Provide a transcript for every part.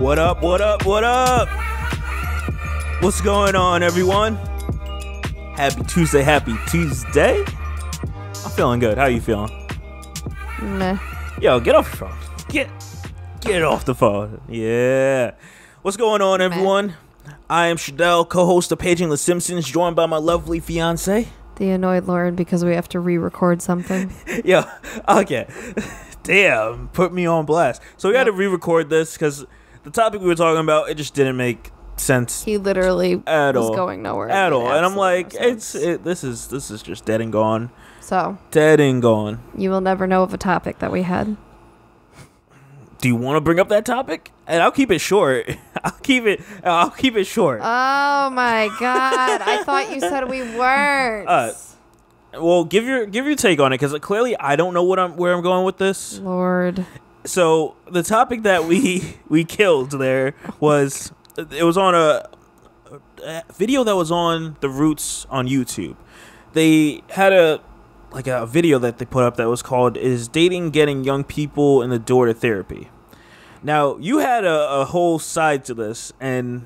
What up, what up, what up? What's going on, everyone? Happy Tuesday, happy Tuesday. I'm feeling good. How you feeling? Meh. Yo, get off your phone. Get off the phone. Yeah. What's going on, everyone? I am Shadell, co-host of Paging the Simpsons, joined by my lovely fiance. The annoyed Lauren because we have to re-record something. Yo, okay. Damn, put me on blast. So we had to re-record this because the topic we were talking about, it just didn't make sense. He literally was going nowhere at all, and I'm like, this is just dead and gone. So dead and gone. You will never know of a topic that we had. Do you want to bring up that topic? And I'll keep it short. I'll keep it short. Oh my god! I thought you said we weren't. Well, give your take on it, because clearly I don't know where I'm going with this. Lord. So the topic that we killed there was, it was on a video that was on The Roots on YouTube. They had a video that they put up that was called "Is Dating Getting Young People in the Door to Therapy?" Now, you had a whole side to this, and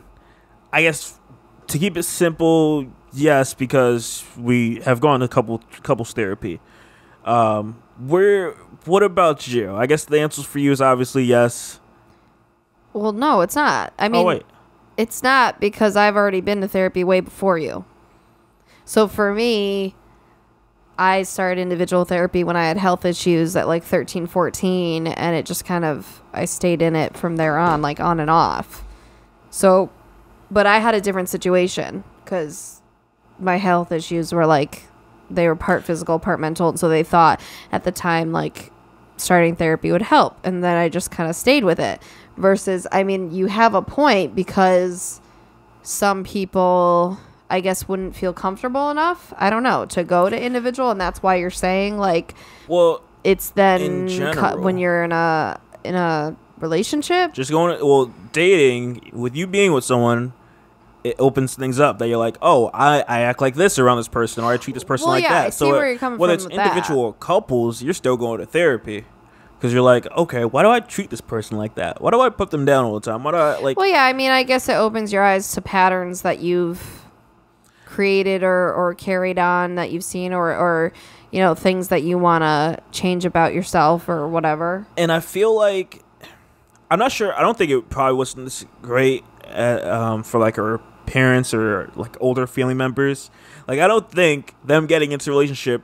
I guess to keep it simple, yes, because we have gone to couples therapy. What about you? I guess the answer for you is obviously yes. Well, no, it's not. I mean, wait. It's not, because I've already been to therapy way before you. So for me, I started individual therapy when I had health issues at like 13, 14, and it just kind of, I stayed in it from there on, like on and off. So, but I had a different situation because my health issues were like, they were part physical, part mental. And so they thought at the time, like, starting therapy would help. And then I just kind of stayed with it. Versus, I mean, you have a point, because some people, I guess, wouldn't feel comfortable enough, I don't know, to go to individual. And that's why you're saying, like, well, it's then in general, when you're in a relationship. Just dating, with you being with someone, it opens things up that you're like, oh, I act like this around this person, or I treat this person like that. I see where you're coming whether from it's with individual or couples, you're still going to therapy. Because you're like, okay, why do I treat this person like that? Why do I put them down all the time? Why do I, like... Well, yeah, I mean, I guess it opens your eyes to patterns that you've created or carried on, that you've seen, or you know, things that you want to change about yourself or whatever. And I feel like, I'm not sure, I don't think it probably wasn't this great for like our parents or like older family members. Like, I don't think them getting into a relationship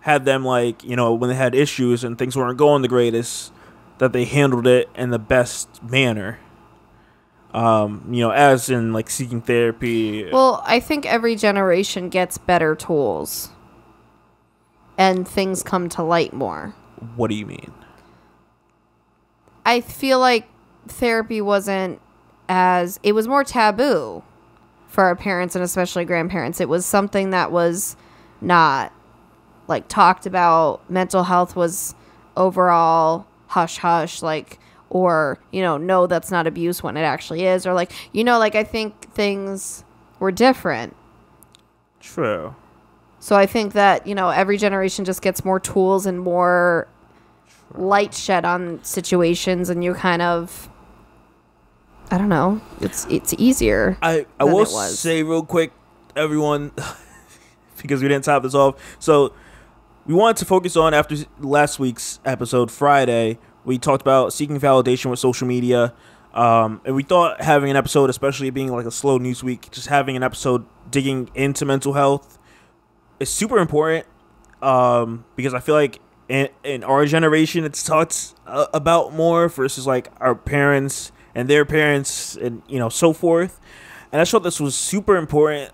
had them, like, you know, when they had issues and things weren't going the greatest, that they handled it in the best manner. You know, as in, like, seeking therapy. Well, I think every generation gets better tools, and things come to light more. What do you mean? I feel like therapy wasn't as... It was more taboo for our parents, and especially grandparents. It was something that was not, like, talked about. Mental health was overall hush-hush, like, or, you know, no, that's not abuse when it actually is, or, like, you know, like, I think things were different. True. So I think that, you know, every generation just gets more tools and more light shed on situations, and you kind of, I don't know, it's easier. I will say real quick, everyone, because we didn't top this off, so we wanted to focus on, after last week's episode, Friday, we talked about seeking validation with social media, and we thought having an episode, especially being like a slow news week, just having an episode digging into mental health is super important, because I feel like in our generation it's talked about more versus like our parents and their parents, and, you know, so forth. And I thought this was super important,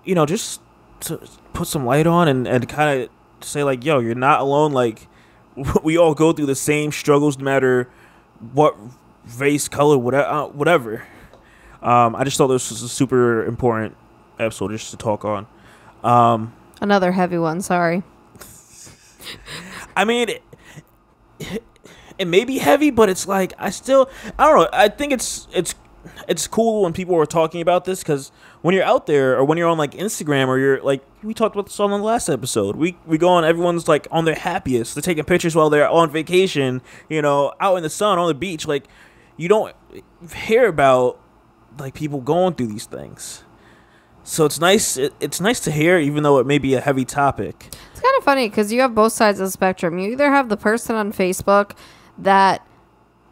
you know, just to put some light on and kind of say, like, yo, you're not alone. Like, we all go through the same struggles, no matter what race, color, whatever. I just thought this was a super important episode just to talk on. Another heavy one, sorry. I mean, it may be heavy, but it's like, I don't know. I think it's cool when people are talking about this, because when you're out there, or when you're on like Instagram, or you're like, we talked about this on the last episode, we go on, everyone's like on their happiest, they're taking pictures while they're on vacation, you know, out in the sun on the beach. Like, you don't hear about like people going through these things. So it's nice. It's nice to hear, even though it may be a heavy topic. It's kind of funny because you have both sides of the spectrum. You either have the person on Facebook that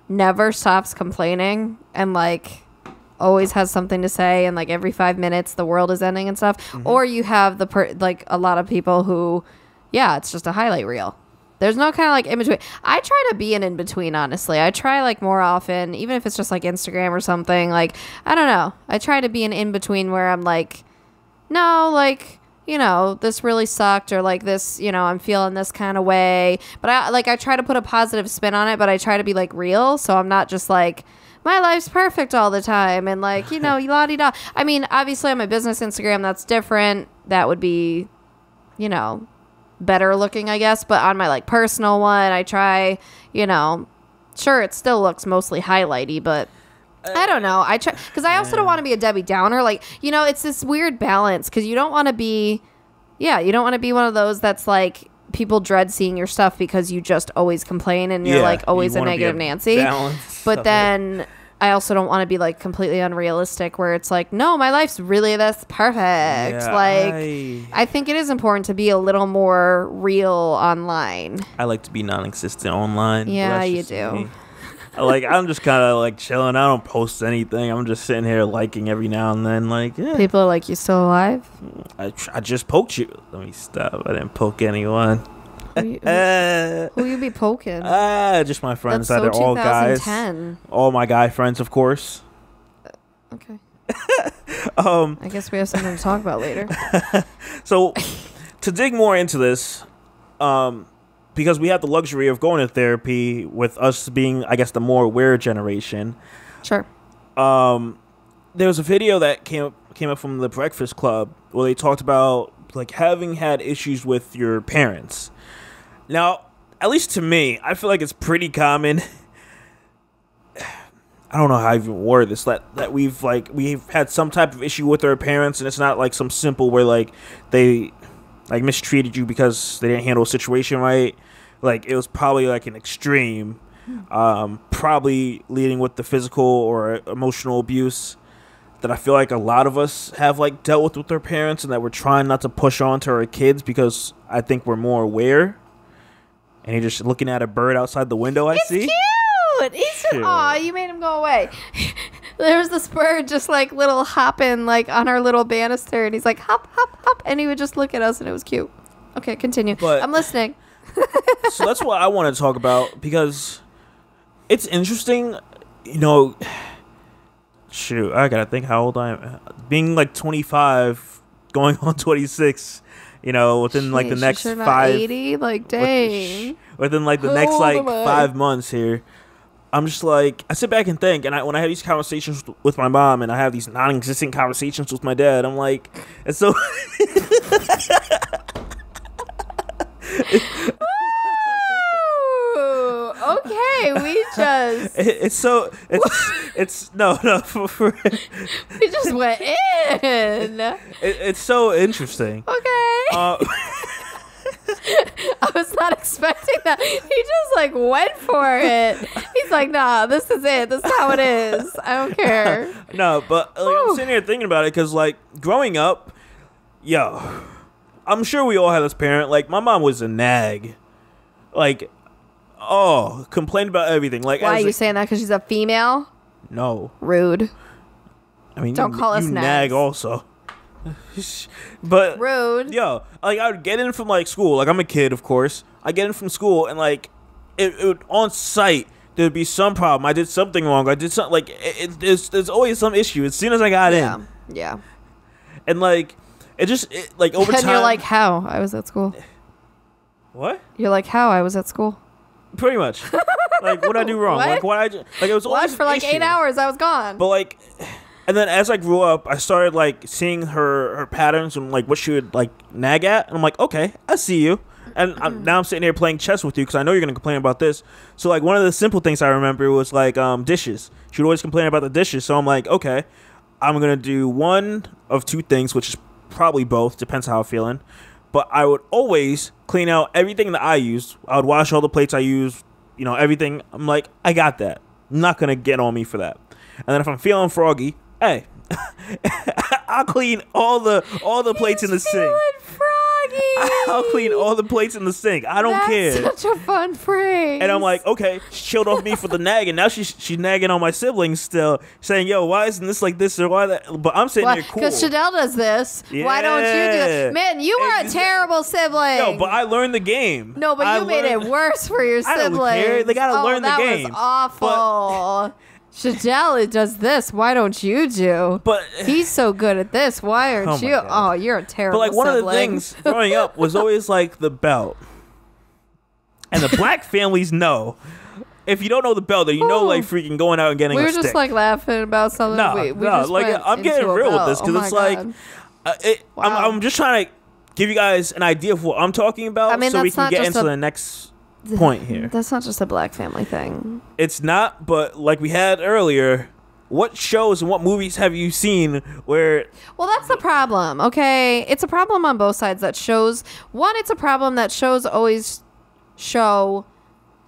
never stops complaining and like always has something to say, and like every 5 minutes the world is ending and stuff, or you have the like a lot of people who, yeah, it's just a highlight reel. There's no kind of like in between. I try to be an in between, honestly. I try like more often, even if it's just like Instagram or something. Like, I don't know. I try to be an in between where I'm like, no, like, you know, this really sucked, or like this, you know, I'm feeling this kind of way. But I try to put a positive spin on it, but I try to be like real. So I'm not just like, my life's perfect all the time and like, you know, la-di-da. I mean, obviously on my business Instagram, that's different. That would be, you know, better looking, I guess. But on my like personal one, I try, you know, sure, it still looks mostly highlighty, but I don't know. I try because I also don't want to be a Debbie Downer. Like, you know, it's this weird balance because you don't want to be, you don't want to be one of those that's like people dread seeing your stuff because you just always complain and you're like always a negative Nancy. But then I also don't want to be like completely unrealistic where it's like, no, my life's really this perfect. Yeah, like, I think it is important to be a little more real online. I like to be non-existent online. Yeah, you do. Me. Like, I'm just kind of like chilling. I don't post anything. I'm just sitting here liking every now and then. Like, yeah. People are like, you still alive? I just poked you. Let me stop. I didn't poke anyone. Who you be poking? Just my friends that are all guys. All my guy friends, of course. Okay. I guess we have something to talk about later. So, to dig more into this, because we have the luxury of going to therapy with us being, I guess, the more aware generation. Sure. There was a video that came up from the Breakfast Club where they talked about like having had issues with your parents. Now, at least to me, I feel like it's pretty common. I don't know how I even word this. That we've had some type of issue with our parents, and it's not like some simple where like they like mistreated you because they didn't handle a situation right. Like it was probably like an extreme, probably leading with the physical or emotional abuse that I feel like a lot of us have like dealt with our parents, and that we're trying not to push on to our kids because I think we're more aware. And you're just looking at a bird outside the window. I see. Cute. He's cute. Aw, you made him go away. There's this bird just like little hopping like on our little banister, and he's like hop, hop, hop, and he would just look at us, and it was cute. Okay, continue. But, I'm listening. So that's what I want to talk about because it's interesting, you know. Shoot, I gotta think how old I am. Being like 25, going on 26. You know, within like the next sure 5, 80, like dang. Within like the next like 5 months here, I'm just like I sit back and think, and when I have these conversations with my mom, and I have these non-existent conversations with my dad, I'm like, it's so. Okay, we just it's no we just went in. It's so interesting. Okay. I was not expecting that. He just like went for it. He's like, nah, this is it. This is how it is. I don't care. No, but like, I'm sitting here thinking about it because like growing up, I'm sure we all had this parent. Like my mom was a nag. Like, complained about everything. Like, why are you saying that? Because she's a female? No. Rude. I mean, don't call us you nags. Nag also. But rude. Like I would get in from like school. Like I'm a kid, of course. I get in from school, and like it on site there'd be some problem. I did something wrong. I did something like there's always some issue as soon as I got in. Yeah. And like like over time. And you're like, how? I was at school. What? You're like, how? I was at school. Pretty much. Like what I do wrong? Like what like it was always for like 8 hours. I was gone. But like. And then as I grew up, I started like seeing her patterns and like what she would like nag at, and I'm like, okay, I see you. And now I'm sitting here playing chess with you because I know you're gonna complain about this. So like one of the simple things I remember was like dishes. She would always complain about the dishes, so I'm like, okay, I'm gonna do one of two things, which is probably both, depends how I'm feeling. But I would always clean out everything that I used. I would wash all the plates I used, you know, everything. I'm like, I got that. not gonna get on me for that. And then if I'm feeling froggy, hey, I'll clean all the plates in the sink. I'll clean all the plates in the sink. I don't care. That's such a fun phrase. And I'm like, okay, she chilled off me for the nagging. Now she's nagging on my siblings still, saying, yo, why isn't this like this or why that? But I'm sitting here cool. Because Shadell does this. Yeah. Why don't you do it? Man, you are a terrible sibling. No, but I learned the game. No, but you made it worse for your siblings. I don't care. They got to learn the game. That was awful. Shadell does this. Why don't you do? But he's so good at this. Why aren't you? Oh, you're a terrible But like one sibling. of the things growing up was always like the belt. And the black families know. If you don't know the belt, then you know like freaking going out and getting a stick. We were just like laughing about something. We just like I'm getting real with this because it's like I'm just trying to give you guys an idea of what I'm talking about so we can get into the next point here. That's not just a black family thing. It's not, but like we had earlier, what shows and what movies have you seen where... Well, that's the problem, okay? It's a problem on both sides that shows... One, it's a problem that shows always show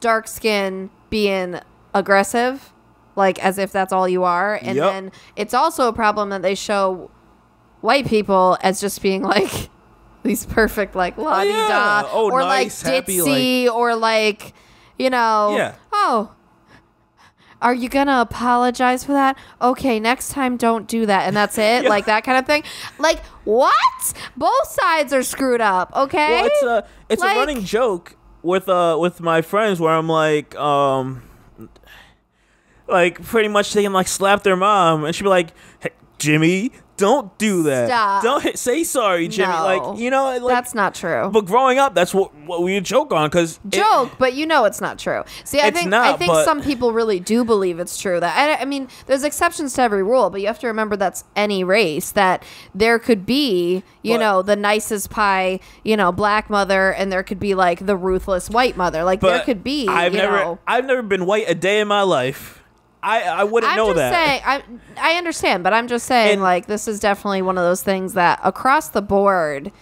dark skin being aggressive, like as if that's all you are. And then it's also a problem that they show white people as just being like... These perfect, like, la-di-da, or nice, like ditzy, or like, you know, are you gonna apologize for that? Okay, next time don't do that, and that's it, like that kind of thing. Like, what? Both sides are screwed up. Okay, well, it's like, a running joke with my friends where I'm like pretty much they can like slap their mom, and she'd be like, hey, Jimmy, don't do that. Stop. Don't say sorry, Jimmy. No, like, you know, like, that's not true. But growing up, that's what we would joke on because but you know it's not true. See, I think some people really do believe it's true. That I mean, there's exceptions to every rule, but you have to remember that's any race. That there could be, you know, the nicest pie, you know, black mother, and there could be like the ruthless white mother. Like there could be. I've never been white a day in my life. I wouldn't know that. I understand, but I'm just saying, like, this is definitely one of those things that across the board,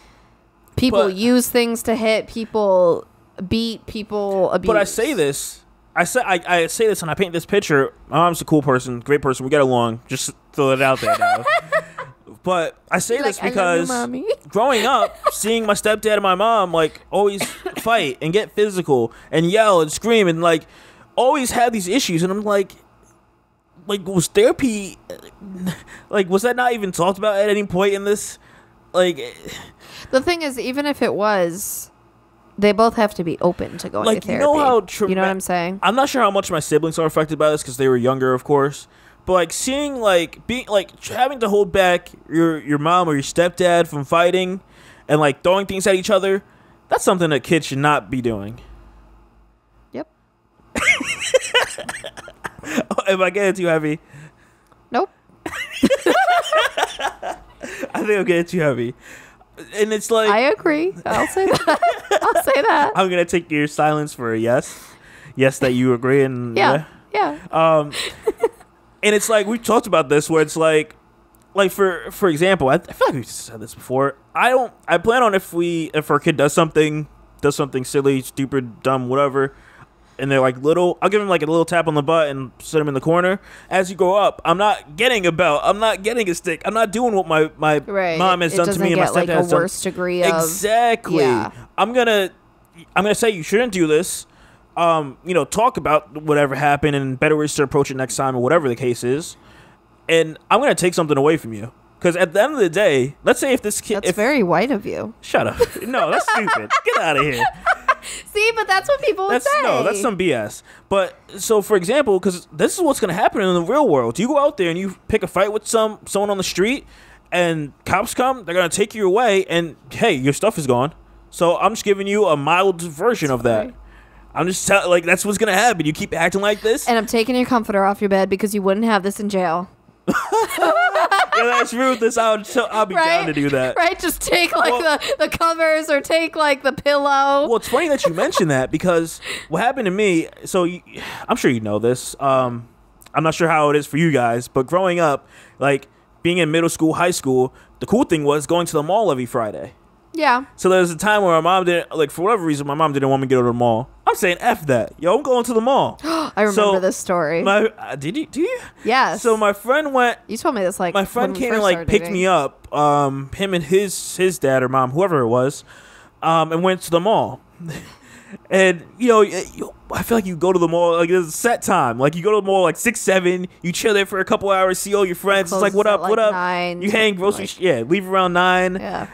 people use things to hit, people beat, people abuse. But I say this, I say this, and I paint this picture. My mom's a cool person, great person. We get along. Just throw it out there now. But I say this because growing up, seeing my stepdad and my mom like always fight and get physical and yell and scream and like always have these issues, and I'm like, was therapy, like, was that not even talked about at any point in this? Like, the thing is, even if it was, they both have to be open to going to therapy. You know what I'm saying? I'm not sure how much my siblings are affected by this because they were younger, of course. But like seeing, like, being like having to hold back your mom or your stepdad from fighting and like throwing things at each other, that's something that kids should not be doing. Yep. Am I getting too heavy? Nope. I think I'm getting too heavy. And it's like... I agree. I'll say that. I'll say that. I'm going to take your silence for a yes. Yes, that you agree. And yeah. And it's like, we've talked about this where it's like for example, I feel like we've said this before. I plan on if our kid does something silly, stupid, dumb, whatever, and they're like little, I'll give them like a little tap on the butt and set them in the corner. As you grow up, I'm not getting a belt. I'm not getting a stick. I'm not doing what my mom has done to me and my stepdad has done. A worse degree of exactly. Yeah. I'm gonna say you shouldn't do this. Talk about whatever happened and better ways to approach it next time or whatever the case is. And I'm gonna take something away from you. Because at the end of the day, let's say if this kid... That's very white of you. Shut up. No, that's stupid. Get out of here. See, but that's what people would say. No, that's some BS. But, so for example, because this is what's going to happen in the real world. You go out there and you pick a fight with someone on the street, and cops come, they're going to take you away, and hey, your stuff is gone. So I'm just giving you a mild version of that. I'm just like, that's what's going to happen. You keep acting like this. And I'm taking your comforter off your bed because you wouldn't have this in jail. Yeah, that's ruthless. I'll be down to do that. Right? Just take like the covers or take like the pillow. Well, it's funny that you mentioned that because what happened to me, I'm sure you know this. I'm not sure how it is for you guys, but growing up, like being in middle school, high school, the cool thing was going to the mall every Friday. Yeah. So there's a time where my mom didn't, like, for whatever reason, my mom didn't want me to go to the mall. I'm saying F that. Yo, I'm going to the mall. I remember this story. Do you? Yes. So my friend went. You told me this, like, my friend came and, like, picked me up, him and his dad or mom, whoever it was, and went to the mall. And, I feel like you go to the mall, like, there's a set time. Like, you go to the mall, like, 6, 7, you chill there for a couple hours, see all your friends. It's like, what up, at, what like, up? 9, you hang grocery, leave around 9. Yeah.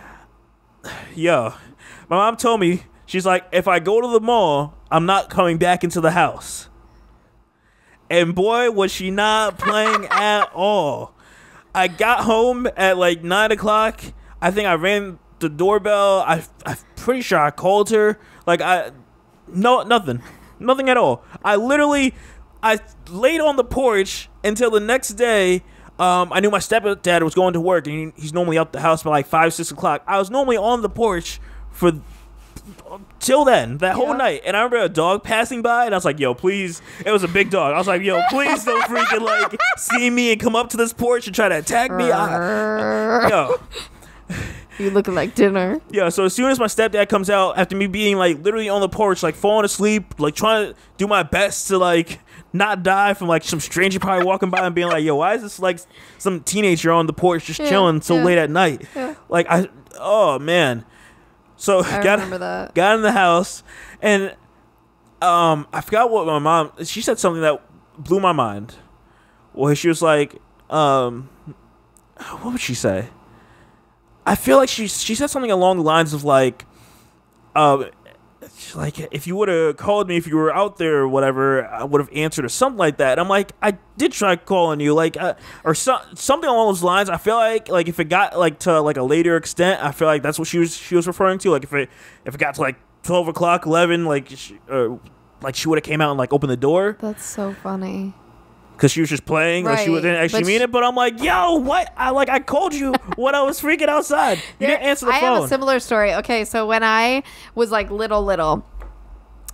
Yo, my mom told me, she's like, if I go to the mall, I'm not coming back into the house. And boy, was she not playing at all. I got home at like 9 o'clock. I think I rang the doorbell. I'm pretty sure I called her. Like, nothing at all. I laid on the porch until the next day. I knew my stepdad was going to work, and he's normally out the house by like 5, 6 o'clock. I was normally on the porch till then, that whole night. And I remember a dog passing by, and I was like, yo, please. It was a big dog. I was like, yo, please don't freaking like see me and come up to this porch and try to attack me. Yo. You looking like dinner. Yeah, so as soon as my stepdad comes out, after me being like literally on the porch, like falling asleep, like trying to do my best to like not die from like some stranger probably walking by and being like, yo, why is this like some teenager on the porch just chilling so late at night? Yeah. Like, oh man. So I remember that. Got in the house, and I forgot what my mom, she said something that blew my mind. Where she was like, what would she say? I feel like she said something along the lines of like if you would have called me if you were out there or whatever, I would have answered or something like that. And I'm like, I did try calling you, like, or something along those lines. I feel like if it got like to like a later extent, I feel like that's what she was referring to. Like if it got to like 12 o'clock, 11, like she would have came out and like opened the door. That's so funny. Because she was just playing, like she didn't actually mean it. But I'm like, yo, what? I called you when I was freaking outside. You didn't answer the phone. I have a similar story. Okay, so when I was like little,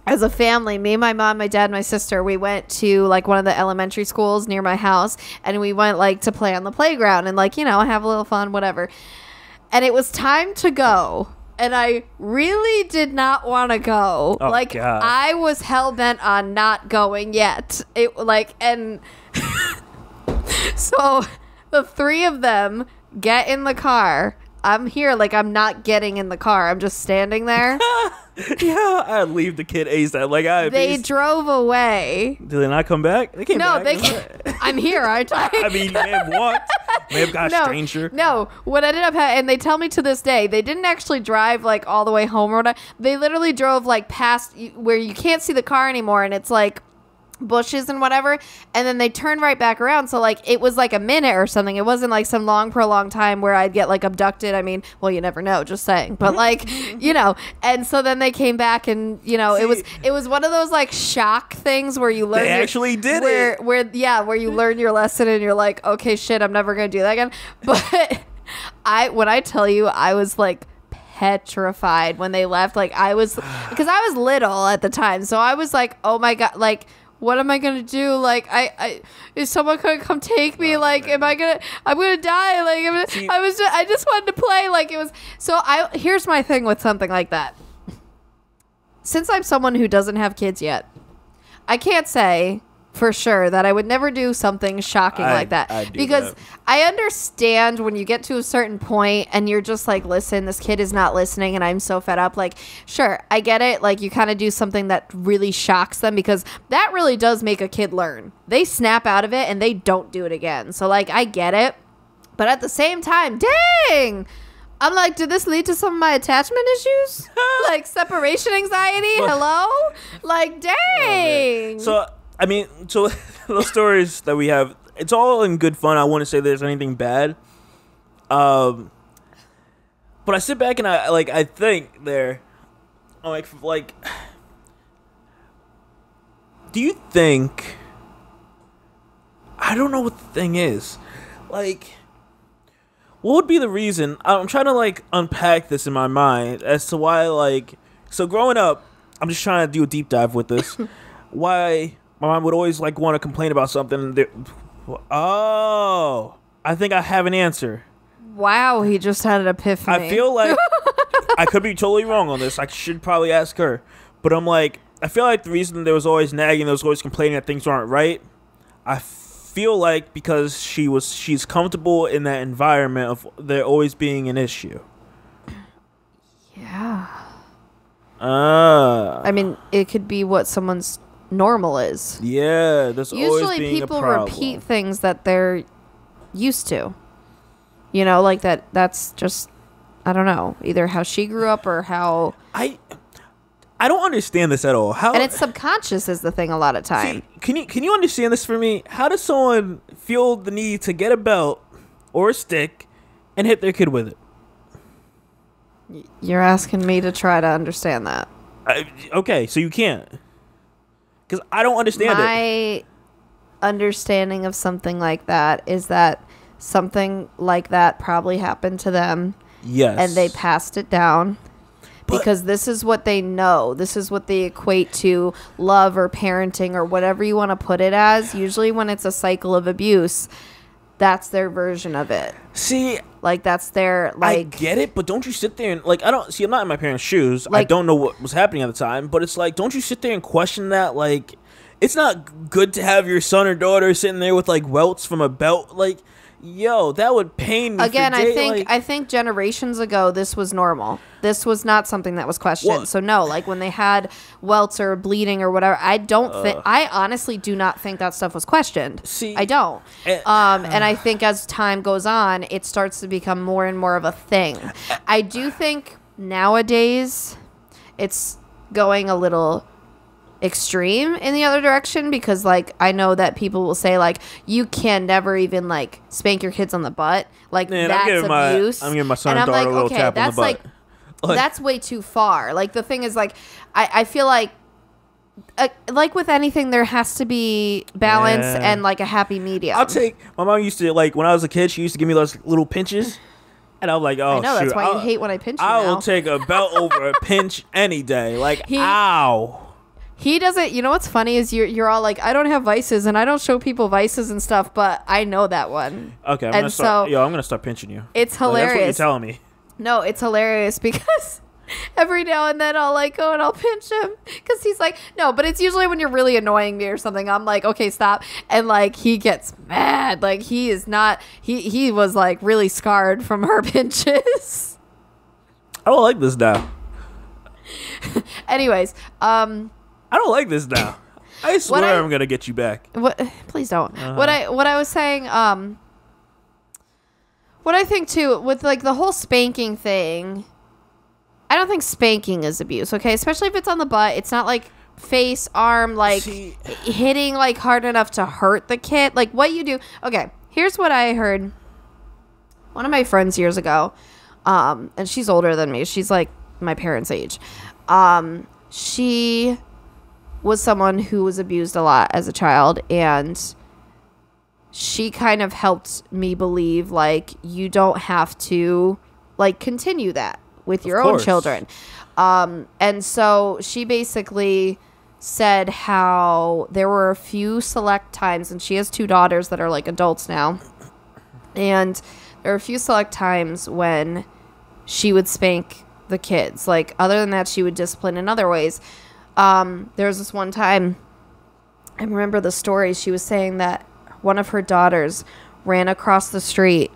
as a family, me, my mom, my dad, my sister, we went to like one of the elementary schools near my house, and we went like to play on the playground and like, have a little fun, whatever. And it was time to go. And I really did not want to go. Oh, like, God. I was hell-bent on not going yet. So the three of them get in the car. I'm here, like, I'm not getting in the car. I'm just standing there. Yeah, I'd leave the kid ASAP. Like, they drove away. Did they not come back? They came back. No, I'm here, aren't I? I mean, you may have walked. May have got a stranger. No, what ended up and they tell me to this day, they didn't actually drive, like, all the way home or whatever. They literally drove, like, past where you can't see the car anymore, and it's, like, bushes and whatever, and then they turned right back around. So like it was like a minute or something. It wasn't like some long prolonged time where I'd get like abducted. I mean, well, you never know, just saying, but like and so then they came back, and it was one of those like shock things where you learn where you learn your lesson and you're like, okay, shit, I'm never gonna do that again. But when I tell you, I was like petrified when they left. Like I was, because I was little at the time, so I was like, oh my God, like, what am I gonna do? Like, is someone gonna come take me? Like, I'm gonna die. Like, I just wanted to play. Like, it was. So here's my thing with something like that. Since I'm someone who doesn't have kids yet, I can't say for sure that I would never do something shocking like that, because I understand when you get to a certain point and you're just like, listen, this kid is not listening and I'm so fed up. Like, sure, I get it. Like, you kind of do something that really shocks them, because that really does make a kid learn. They snap out of it and they don't do it again. So like, I get it. But at the same time, dang, I'm like, did this lead to some of my attachment issues? Like separation anxiety? Hello? Like, dang. So I mean, so those stories that we have, it's all in good fun. I wouldn't say there's anything bad. But I sit back and I think there, I'm like, do you think, I don't know what the thing is. Like, what would be the reason? I'm trying to like unpack this in my mind as to why, like, so growing up, I'm just trying to do a deep dive with this. Why my mom would always like want to complain about something. Oh, I think I have an answer. Wow, he just had an epiphany. I feel like I could be totally wrong on this. I should probably ask her. But I'm like, I feel like the reason there was always nagging, there was always complaining that things aren't right, I feel like because she's comfortable in that environment of there always being an issue. Yeah. I mean, it could be what someone's normal is. Yeah, there's always usually being people a problem. repeat things that they're used to. You know, like that's just, I don't know, either how she grew up or how I don't understand this at all. How, and it's subconscious is the thing a lot of time. See, can you understand this for me? How does someone feel the need to get a belt or a stick and hit their kid with it? You're asking me to try to understand that. Okay, so you can't. Because I don't understand it. My understanding of something like that is that something like that probably happened to them. Yes. And they passed it down. Because this is what they know. This is what they equate to love or parenting or whatever you want to put it as. Usually when it's a cycle of abuse, that's their version of it. See, like that's their like. I get it, but don't you sit there and like I don't see. I'm not in my parents' shoes. Like, I don't know what was happening at the time, but it's like, don't you sit there and question that? Like, it's not good to have your son or daughter sitting there with like welts from a belt. Like, yo, that would pain me. Again, I think generations ago this was normal. This was not something that was questioned. Well, so no, like when they had welts or bleeding or whatever, I honestly do not think that stuff was questioned. See, I don't. And I think as time goes on, it starts to become more and more of a thing. I do think nowadays it's going a little extreme in the other direction because like I know that people will say like you can never even like spank your kids on the butt, like that's abuse. I'm giving my son and daughter a little tap on the butt. Like that's way too far. Like the thing is like I feel like with anything there has to be balance and like a happy medium. My mom used to like when I was a kid, she used to give me those little pinches. And I was like, oh, I know, that's why you hate when I pinch you I now. will take a belt over a pinch any day. Like, ow. He doesn't. You know what's funny is you're all like, I don't have vices and I don't show people vices and stuff, but I know that one. Okay, I'm gonna start pinching you. It's hilarious. Like, that's what you're telling me. No, it's hilarious because every now and then I'll like go and I'll pinch him because he's like, no, but it's usually when you're really annoying me or something. I'm like, okay, stop, and like he gets mad. Like he is not. He was like really scarred from her pinches. I don't like this now. Anyways, I don't like this now. I swear I'm gonna get you back. What? Please don't. What I was saying. What I think too with like the whole spanking thing, I don't think spanking is abuse. Okay, especially if it's on the butt. It's not like face, arm, like hitting like hard enough to hurt the kid. Like what you do. Okay, here's what I heard. One of my friends years ago, and she's older than me. She's like my parents' age. She was someone who was abused a lot as a child, and she kind of helped me believe like you don't have to like continue that with your own children. And so she basically said how there were a few select times, and she has 2 daughters that are like adults now, and there are a few select times when she would spank the kids. Like other than that, she would discipline in other ways. There was this one time, I remember the story. She was saying that one of her daughters ran across the street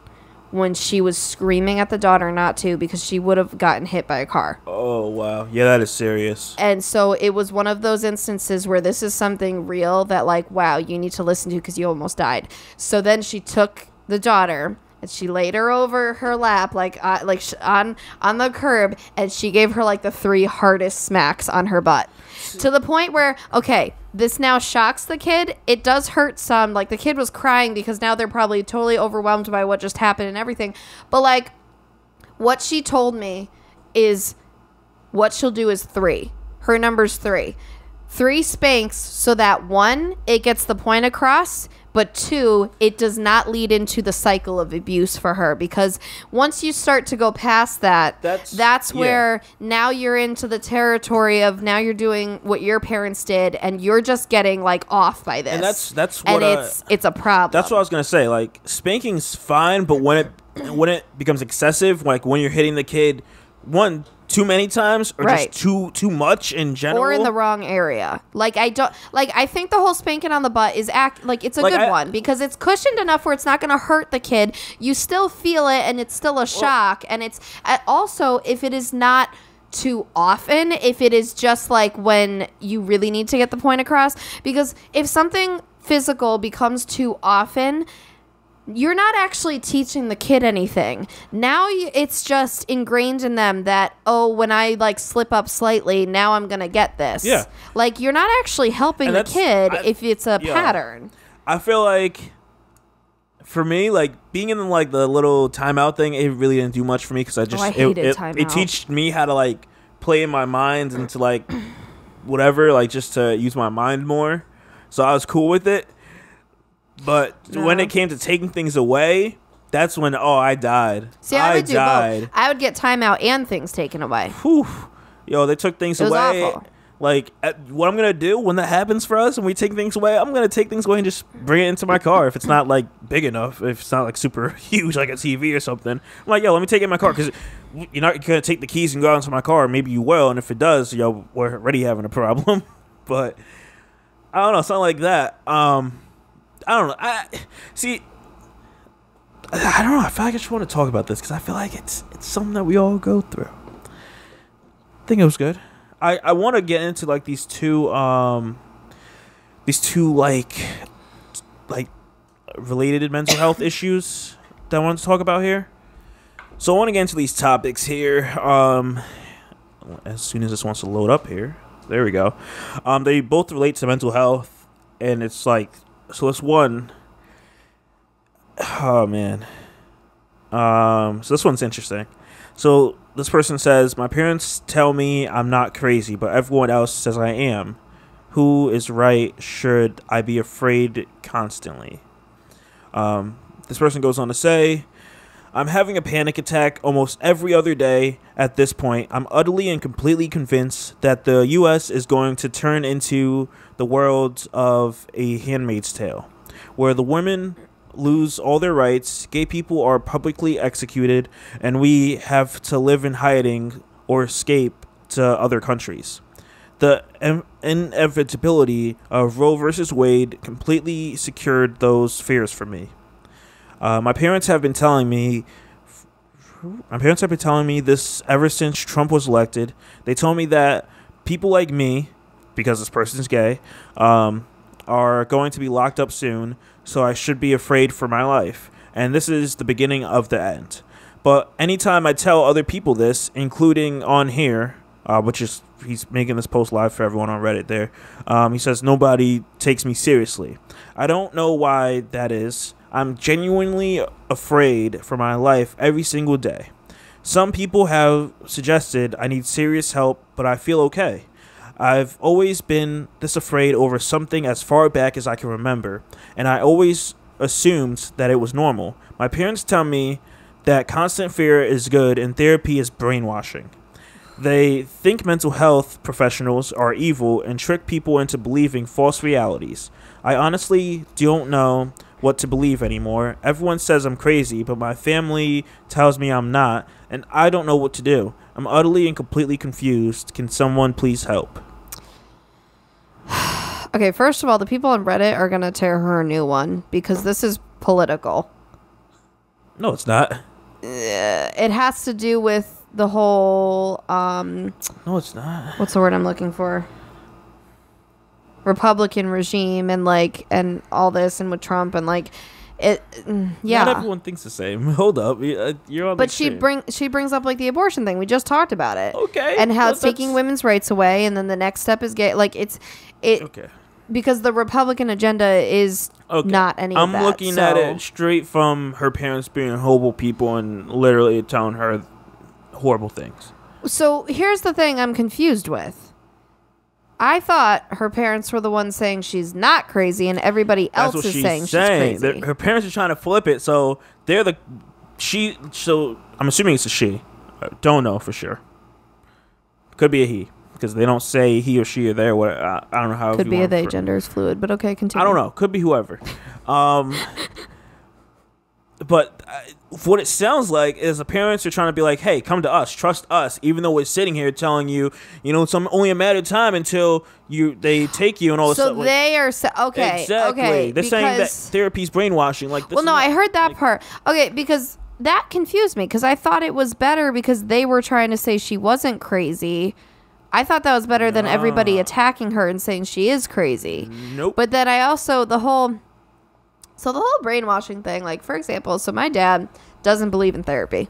when she was screaming at the daughter not to because she would have gotten hit by a car. Oh, wow. Yeah, that is serious. And so it was one of those instances where this is something real that like, wow, you need to listen to because you almost died. So then she took the daughter and she laid her over her lap on the curb, and she gave her like the 3 hardest smacks on her butt. To the point where, okay, this now shocks the kid. It does hurt some. Like, the kid was crying because now they're probably totally overwhelmed by what just happened and everything. But, like, what she told me is what she'll do is 3. Her number's 3. 3 spanks so that 1, it gets the point across, but 2, it does not lead into the cycle of abuse for her, because once you start to go past that, that's where now you're into the territory of now you're doing what your parents did, and you're just getting like off by this. And that's what it's a problem. That's what I was gonna say. Like, spanking's fine, but when it becomes excessive, like when you're hitting the kid, 1, too many times, or Right. just too much in general, or in the wrong area. Like I think the whole spanking on the butt is it's a Like, good one because it's cushioned enough where it's not going to hurt the kid. You still feel it, and it's still a shock. And it's also, if it is not too often, if it is just like when you really need to get the point across, because if something physical becomes too often, you're not actually teaching the kid anything. Now it's just ingrained in them that, oh, when I like slip up slightly, now I'm going to get this. Yeah. Like, you're not actually helping the kid if it's a pattern. I feel like, for me, like, being in like the little timeout thing, it really didn't do much for me because I hated timeout. It teached me how to like play in my mind and to like whatever, like just to use my mind more. So I was cool with it. But when it came to taking things away, that's when I died. See, I would do both. I would get timeout and things taken away. Whew. Yo, they took things away. Awful. Like, what I'm gonna do when that happens for us and we take things away, I'm gonna take things away and just bring it into my car if it's not like big enough, if it's not like super huge like a TV or something. I'm like, yo, let me take it in my car, because you're not gonna take the keys and go out into my car. Maybe you will, and if it does, yo, we're already having a problem. But I don't know, something like that. I don't know. I don't know. I feel like I just want to talk about this because I feel like it's something that we all go through. I think it was good. I want to get into like these two like related mental health issues that I want to talk about here. So I want to get into these topics here. As soon as this wants to load up here, there we go. They both relate to mental health, and it's like. So it's one. Oh, man. So this one's interesting. So this person says, my parents tell me I'm not crazy, but everyone else says I am. Who is right? Should I be afraid constantly? This person goes on to say, I'm having a panic attack almost every other day at this point. I'm utterly and completely convinced that the U.S. is going to turn into the world of A Handmaid's Tale, where the women lose all their rights, gay people are publicly executed, and we have to live in hiding or escape to other countries. The inevitability of Roe versus Wade completely secured those fears for me. My parents have been telling me this ever since Trump was elected. They told me that people like me, because this person's gay, are going to be locked up soon, so I should be afraid for my life. And this is the beginning of the end. But anytime I tell other people this, including on here, which is, he's making this post live for everyone on Reddit there, he says, nobody takes me seriously. I don't know why that is. I'm genuinely afraid for my life every single day. Some people have suggested I need serious help, but I feel okay. I've always been this afraid over something as far back as I can remember, and I always assumed that it was normal. My parents tell me that constant fear is good and therapy is brainwashing. They think mental health professionals are evil and trick people into believing false realities. I honestly don't know what to believe anymore. Everyone says I'm crazy, but my family tells me I'm not, and I don't know what to do. I'm utterly and completely confused. Can someone please help? Okay, first of all, the people on Reddit are going to tear her a new one because this is political. No, it's not. It has to do with the whole... No, it's not. What's the word I'm looking for? Republican regime and all this, and with Trump and it. Yeah. Not everyone thinks the same. Hold up, you're on. But she brings up the abortion thing. We just talked about it. Okay. And how it's taking women's rights away, and then the next step is gay. Okay. Because the Republican agenda is not any of that. I'm looking at it straight from her parents being horrible people and literally telling her horrible things. So here's the thing I'm confused with. I thought her parents were the ones saying she's not crazy, and everybody else is saying she's crazy. Her parents are trying to flip it, so they're So I'm assuming it's a she. I don't know for sure. Could be a he, because they don't say he or she or they or what. I don't know how. Could be a they. Gender is fluid, but okay, continue. I don't know. Could be whoever. But what it sounds like is the parents are trying to be like, hey, come to us, trust us, even though we're sitting here telling you, it's only a matter of time until they take you and all this stuff. So they are okay. Exactly. Okay, They're saying that therapy's brainwashing. Like, this well, no, I heard that part. Okay, because that confused me because I thought it was better because they were trying to say she wasn't crazy. I thought that was better than everybody attacking her and saying she is crazy. Nope. But then I also the whole brainwashing thing, like, for example, so my dad doesn't believe in therapy.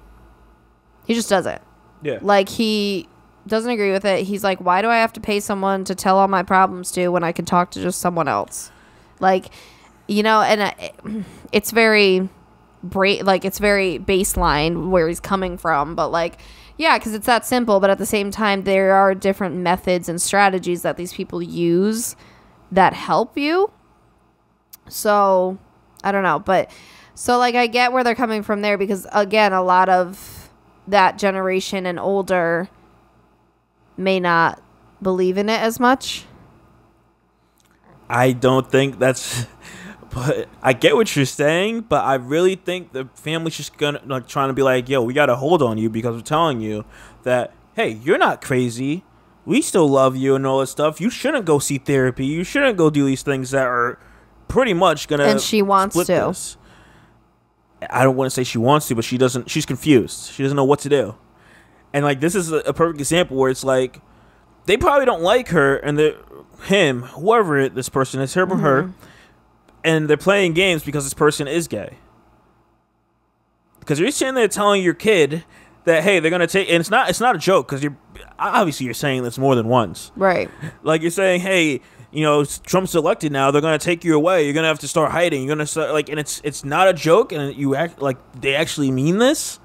He just doesn't. Yeah. Like, he doesn't agree with it. He's like, why do I have to pay someone to tell all my problems to when I can talk to just someone else? Like, and it's very it's very baseline where he's coming from. But, like, yeah, because it's that simple. But at the same time, there are different methods and strategies that these people use that help you. So I don't know, but so, like, I get where they're coming from there because, again, a lot of that generation and older may not believe in it as much. I don't think that's, but I get what you're saying, but I really think the family's just gonna trying to be like, yo, we got a hold on you because we're telling you that, hey, you're not crazy. We still love you and all this stuff. You shouldn't go see therapy. You shouldn't go do these things that are pretty much gonna, and she wants to. This. I don't want to say she wants to, but she doesn't. She's confused. She doesn't know what to do. And, like, this is a perfect example where it's like they probably don't like her and whoever this person is, him or her, and they're playing games because this person is gay. Because you're sitting there telling your kid that, hey, they're gonna take, and it's not a joke because you're saying this more than once, right? Like, you're saying, hey, Trump's elected now. They're gonna take you away. You're gonna have to start hiding. You're gonna start, like, and it's not a joke. And you act like they actually mean this.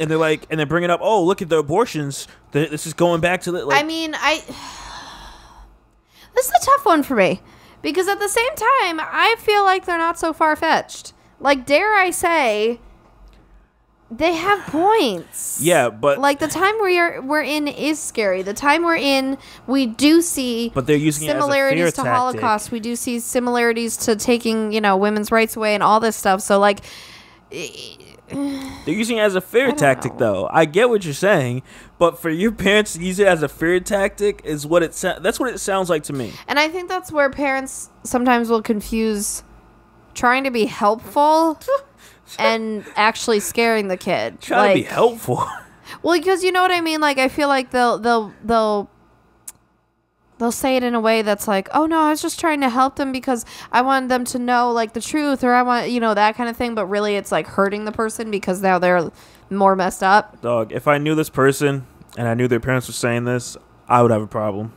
And they're like, and they're bringing up, oh, look at the abortions. This is going back to the. Like, I mean, this is a tough one for me because at the same time, I feel like they're not so far fetched. Like, dare I say, they have points. Yeah, but like, the time we're in is scary. The time we're in, we do see, but they're using similarities it as a fear to tactic. Holocaust. We do see similarities to taking, women's rights away and all this stuff. So, like, they're using it as a fear tactic, though. I get what you're saying, but for your parents to use it as a fear tactic is what that's what it sounds like to me. And I think that's where parents sometimes will confuse trying to be helpful and actually scaring the kid. Trying to be helpful. Well, because you know what I mean? Like, I feel like they'll say it in a way that's like, oh, no, I was just trying to help them because I wanted them to know, like, the truth, or I want, that kind of thing. But really, it's like hurting the person because now they're more messed up. Dog, if I knew this person and I knew their parents were saying this, I would have a problem.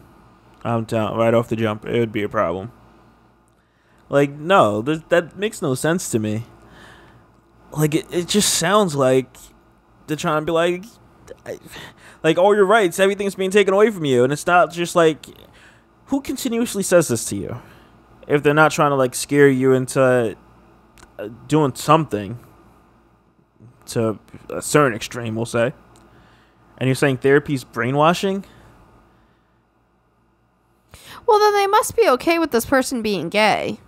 I'm down right off the jump. It would be a problem. Like, no, that makes no sense to me. Like, it just sounds like they're trying to be like, all your rights, everything's being taken away from you. And it's not just like, who continuously says this to you? If they're not trying to, like, scare you into doing something to a certain extreme, we'll say. And you're saying therapy's brainwashing? Well, then they must be okay with this person being gay.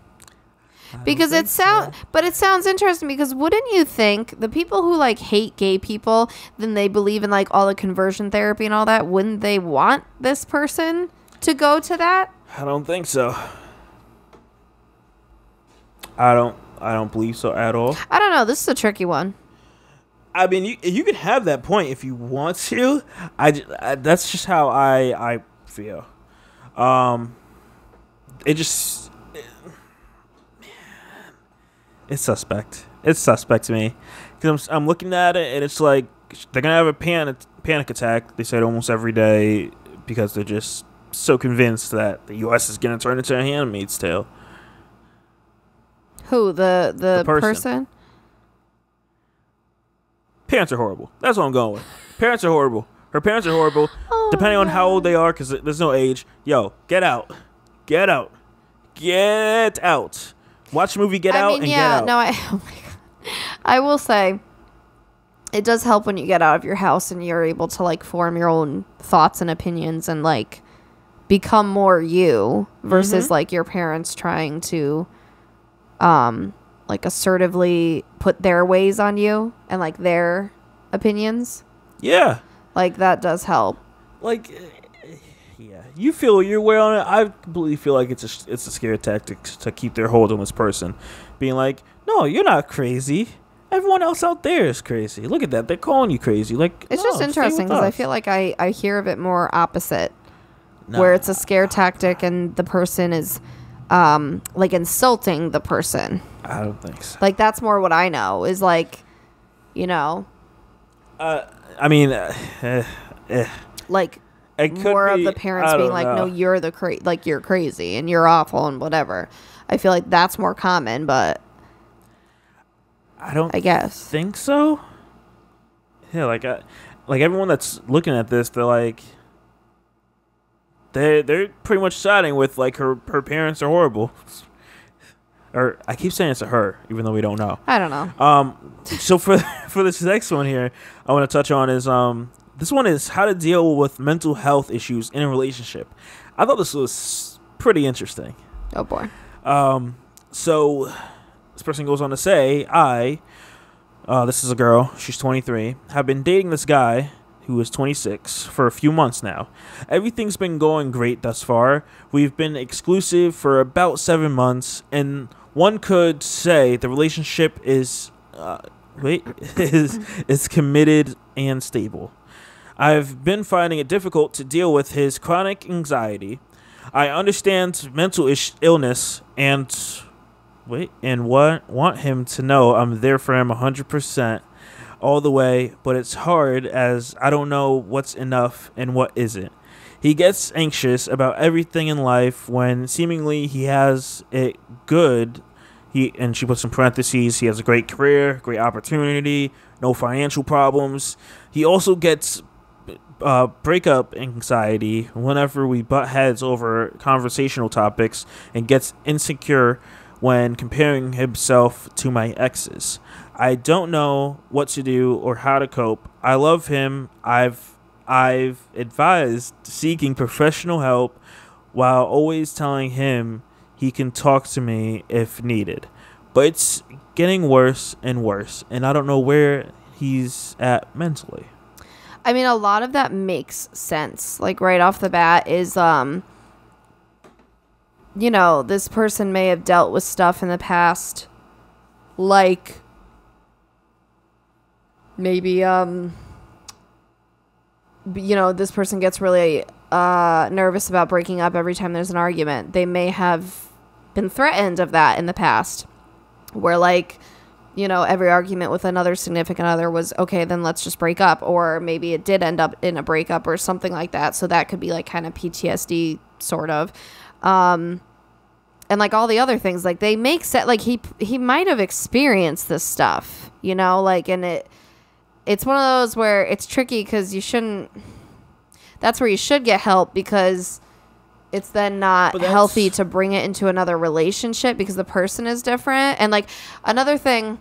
Because it sounds interesting because wouldn't you think the people who, like, hate gay people, then they believe in, like, all the conversion therapy and all that, wouldn't they want this person to go to that? I don't think so. I don't believe so at all. I don't know. This is a tricky one. I mean, you can have that point if you want to. That's just how I feel. It's suspect. It's suspect to me because I'm looking at it and it's like they're gonna have a panic attack. They said almost every day because they're just so convinced that the U.S. is gonna turn into a Handmaid's Tale. Who the person? Parents are horrible. That's what I'm going with. Parents are horrible. Her parents are horrible. Oh, depending on how old they are, because there's no age. Yo, get out. Get out. Get out. Watch the movie Get Out and get out. No, oh my God. I will say it does help when you get out of your house and you're able to, like, form your own thoughts and opinions and, like, become more you versus like your parents trying to like assertively put their ways on you and like their opinions. Yeah. Like that does help. Like, yeah, you feel your way on it. I completely feel like it's a scare tactic to keep their hold on this person, being like, no, you're not crazy. Everyone else out there is crazy. Look at that. They're calling you crazy. Like, it's no, just interesting because I feel like I hear of it more opposite, where it's a scare tactic and the person is like insulting the person. I don't think so. Like that's more what I know is like, you know. I mean, like more of the parents being like, no, you're like you're crazy and you're awful and whatever. I feel like that's more common, but I guess think so. Yeah, like everyone that's looking at this, they're like, they're pretty much siding with like her parents are horrible. Or I keep saying it's a her, even though we don't know. I don't know. So for this next one here, I want to touch on is this one is how to deal with mental health issues in a relationship. I thought this was pretty interesting. Oh boy. So this person goes on to say, this is a girl, she's 23, have been dating this guy who is 26 for a few months now. Everything's been going great thus far. We've been exclusive for about 7 months, and one could say the relationship is committed and stable. I've been finding it difficult to deal with his chronic anxiety. I understand mental illness and want him to know I'm there for him 100% all the way, but it's hard as I don't know what's enough and what isn't. He gets anxious about everything in life when seemingly he has it good. And she puts in parentheses, he has a great career, great opportunity, no financial problems. He also gets breakup anxiety whenever we butt heads over conversational topics and gets insecure when comparing himself to my exes. I don't know what to do or how to cope. I love him. I've advised seeking professional help while always telling him he can talk to me if needed. But it's getting worse and worse, and I don't know where he's at mentally. I mean, a lot of that makes sense. Like right off the bat is, you know, this person may have dealt with stuff in the past, like maybe, you know, this person gets really nervous about breaking up every time there's an argument. They may have been threatened of that in the past, where like, you know, every argument with another significant other was, okay, then let's just break up. Or maybe it did end up in a breakup or something like that. So that could be like kind of PTSD sort of. And like all the other things, like they make sense. Like he might have experienced this stuff, you know, like, and it's one of those where it's tricky because that's where you should get help, because it's then not healthy to bring it into another relationship because the person is different. And like another thing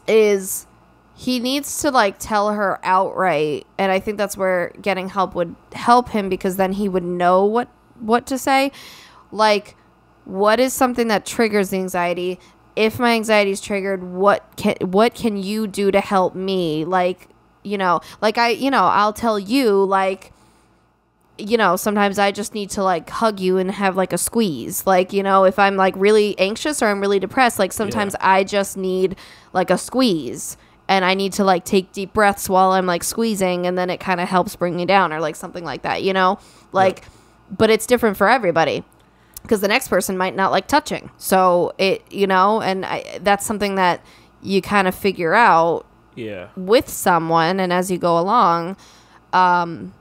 is he needs to like tell her outright. And I think that's where getting help would help him, because then he would know what to say. Like, what is something that triggers the anxiety? If my anxiety is triggered, what can you do to help me? Like, you know, like I'll tell you, like, you know, sometimes I just need to like hug you and have like a squeeze. Like, you know, if I'm like really anxious or I'm really depressed, like sometimes I just need like a squeeze, and I need to like take deep breaths while I'm like squeezing, and then it kind of helps bring me down, or like something like that, you know, like, but it's different for everybody, because the next person might not like touching. So it, you know, and that's something that you kind of figure out with someone. And as you go along, doggy.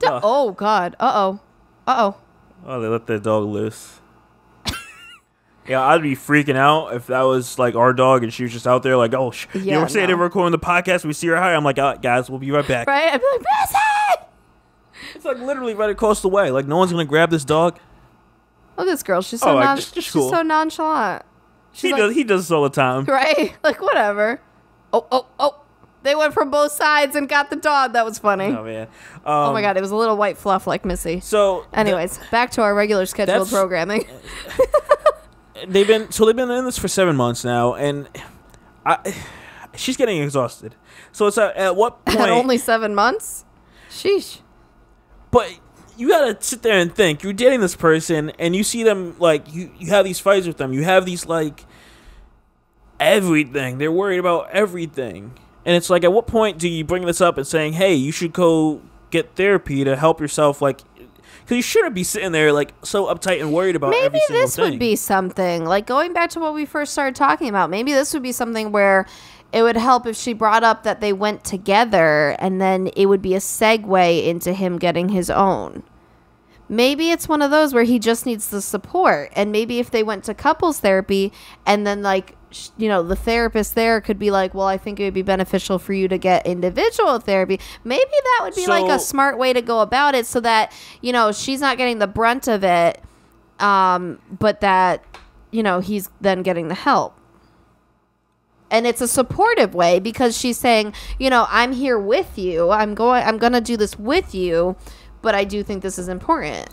Oh God. Oh, they let their dog loose. Yeah, I'd be freaking out if that was like our dog and she was just out there like, oh, you were saying they were recording the podcast, we see her hi. I'm like, guys, we'll be right back. Right? I'd be like, Bessie! It's like literally right across the way. Like, no one's gonna grab this dog. Oh, this girl, she's so she's cool. So nonchalant. He does this all the time. Right? Like, whatever. Oh. They went from both sides and got the dog. That was funny. Oh man. Oh my God, it was a little white fluff like Missy. So, anyways, back to our regular scheduled programming. they've been in this for 7 months now, and she's getting exhausted. So it's at what point? At only 7 months? Sheesh. But you gotta sit there and think. You're dating this person, and you see them, like, you have these fights with them. You have these, like, everything. They're worried about everything. And it's like, at what point do you bring this up and saying, hey, you should go get therapy to help yourself, like, because you shouldn't be sitting there, like, so uptight and worried about every single thing. Maybe this would be something, like, going back to what we first started talking about, maybe this would be something where it would help if she brought up that they went together, and then it would be a segue into him getting his own. Maybe it's one of those where he just needs the support. And maybe if they went to couples therapy and then, like, you know, the therapist there could be like, well, I think it would be beneficial for you to get individual therapy. Maybe that would be like a smart way to go about it so that, you know, she's not getting the brunt of it, but that, you know, he's then getting the help. And it's a supportive way because she's saying, you know, I'm here with you. I'm going to do this with you. But I do think this is important.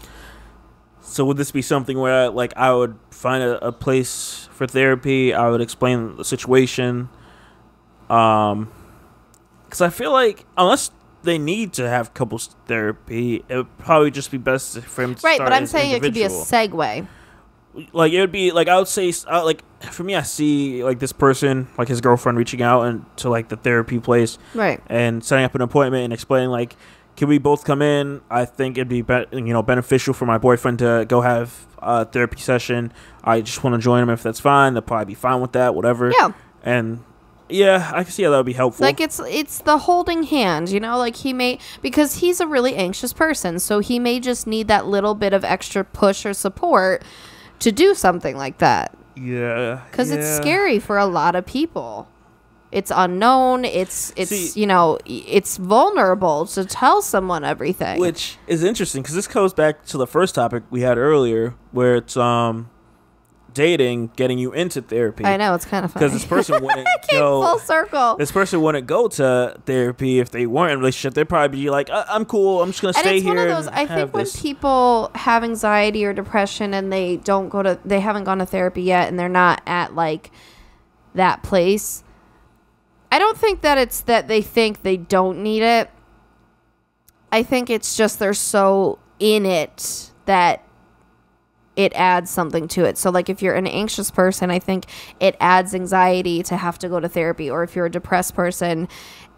So would this be something where, like, I would find a place for therapy? I would explain the situation. Because I feel like unless they need to have couples therapy, it would probably just be best for him to right, start but I'm as saying individual. It could be a segue. Like, it would be, like, I would say, like, for me, I see, like, this person, like, his girlfriend reaching out and to, like, the therapy place. Right. And setting up an appointment and explaining, like, can we both come in? I think it'd be, beneficial for my boyfriend to go have a therapy session. I just want to join him if that's fine. They'll probably be fine with that, whatever. Yeah. And, yeah, I can see how that would be helpful. Like, it's the holding hand, you know? Like, because he's a really anxious person, so he may just need that little bit of extra push or support to do something like that. Yeah. Because it's scary for a lot of people. It's unknown. It's you know, it's vulnerable to tell someone everything. Which is interesting because this goes back to the first topic we had earlier, where it's dating getting you into therapy. I know, it's kind of funny because this person wouldn't go full circle. This person wouldn't go to therapy if they weren't in a relationship. They'd probably be like, I'm cool. I'm just gonna stay here. And it's one of those. I think when people have anxiety or depression and they haven't gone to therapy yet, and they're not at, like, that place. I don't think that it's that they think they don't need it. I think it's just they're so in it that it adds something to it. So, like, if you're an anxious person, I think it adds anxiety to have to go to therapy. Or if you're a depressed person,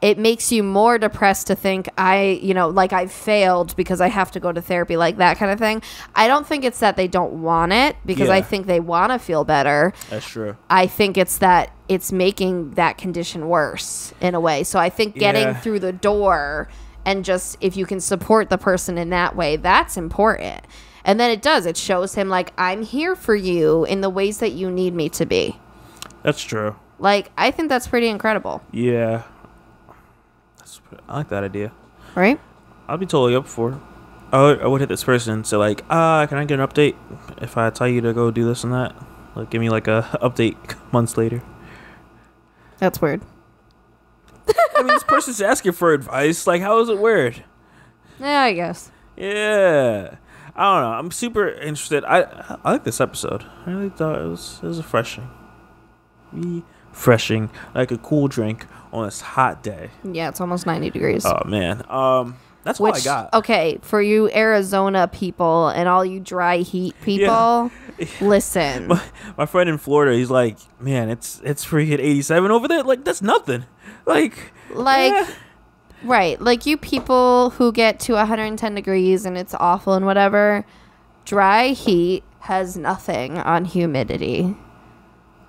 it makes you more depressed to think I've failed because I have to go to therapy, like that kind of thing. I don't think it's that they don't want it because I think they want to feel better. That's true. I think it's that it's making that condition worse in a way. So I think getting through the door and just if you can support the person in that way, that's important. And then it shows him, like, I'm here for you in the ways that you need me to be. That's true. Like, I think that's pretty incredible. Yeah. I like that idea. Right? I'd be totally up for it. I would hit this person and say, like, can I get an update if I tell you to go do this and that? Like, give me, like, a update months later. That's weird. I mean, this person's asking for advice. Like, how is it weird? Yeah, I guess. Yeah. I don't know. I'm super interested. I like this episode. I really thought it was refreshing. Refreshing. Like a cool drink on this hot day. Yeah, it's almost 90 degrees. Oh, man. That's what I got. Okay, for you Arizona people and all you dry heat people, listen. My friend in Florida, he's like, man, it's freaking 87 over there. Like, that's nothing. Like. Right, like you people who get to 110 degrees and it's awful and whatever, dry heat has nothing on humidity.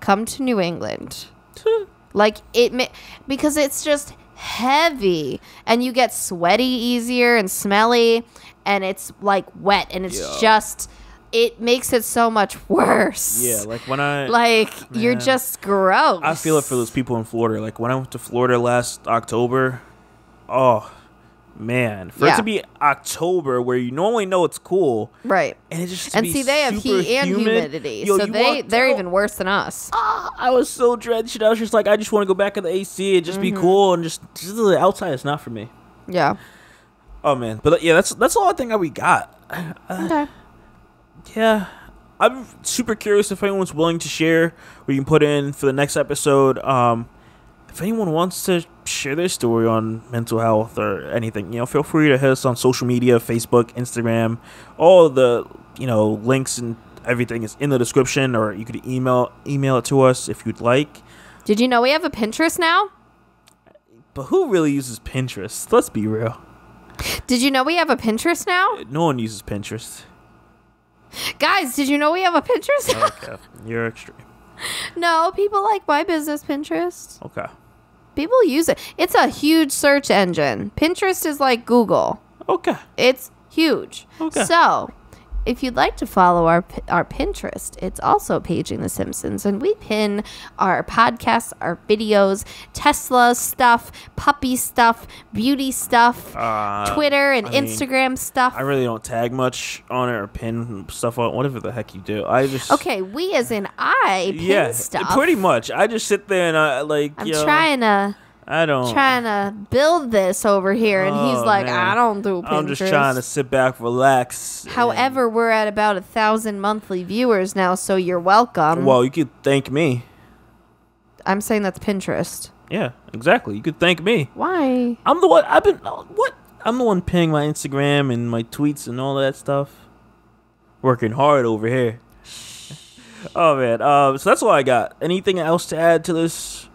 Come to New England. Like, because it's just heavy and you get sweaty easier and smelly and it's, like, wet and it's just... It makes it so much worse. Yeah, like when you're just gross. I feel it for those people in Florida. Like when I went to Florida last October, man, for it to be October where you normally know it's cool, right? And it just and see, they have heat and humidity, so they're even worse than us. I was so drenched. I was just like, I just want to go back in the AC and just be cool, and just the outside is not for me. Yeah. Oh man, but yeah, that's all I think that we got. Okay. Yeah, I'm super curious if anyone's willing to share. We can put in for the next episode. If anyone wants to share their story on mental health or anything, feel free to hit us on social media, Facebook, Instagram. All the links and everything is in the description, or you could email it to us if you'd like. Did you know we have a Pinterest now? But who really uses Pinterest? Let's be real. Did you know we have a Pinterest now? No one uses Pinterest. Guys, did you know we have a Pinterest? Okay, you're extreme. No, people like my business Pinterest. Okay. People use it. It's a huge search engine. Pinterest is like Google. Okay. It's huge. Okay. So, if you'd like to follow our Pinterest, it's also Paging the Simpsons, and we pin our podcasts, our videos, Tesla stuff, puppy stuff, beauty stuff, Twitter and Instagram stuff. I really don't tag much on it or pin stuff on whatever the heck you do. Okay, we as in I pin stuff. Pretty much. I just sit there and I'm trying to build this over here, and he's like, man. I don't do Pinterest. I'm just trying to sit back, relax. However, we're at about 1,000 monthly viewers now, so you're welcome. Well, you could thank me. I'm saying that's Pinterest. Yeah, exactly. You could thank me. Why? I'm the one. I'm the one pinning my Instagram and my tweets and all that stuff. Working hard over here. Oh man. So that's all I got. Anything else to add to this?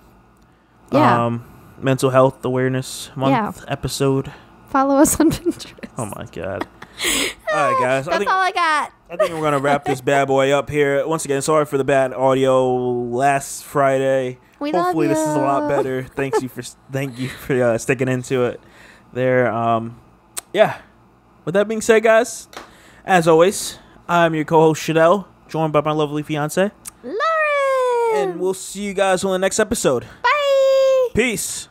Yeah. Mental Health Awareness Month episode. Follow us on Pinterest. Oh my god. All right, guys. That's all I got. I think we're gonna wrap this bad boy up here. Once again, sorry for the bad audio last Friday. Hopefully this is a lot better. Thank you for sticking into it there. Yeah. With that being said, guys, as always, I'm your co-host Shadell, joined by my lovely fiance Lauren. And we'll see you guys on the next episode. Bye. Peace.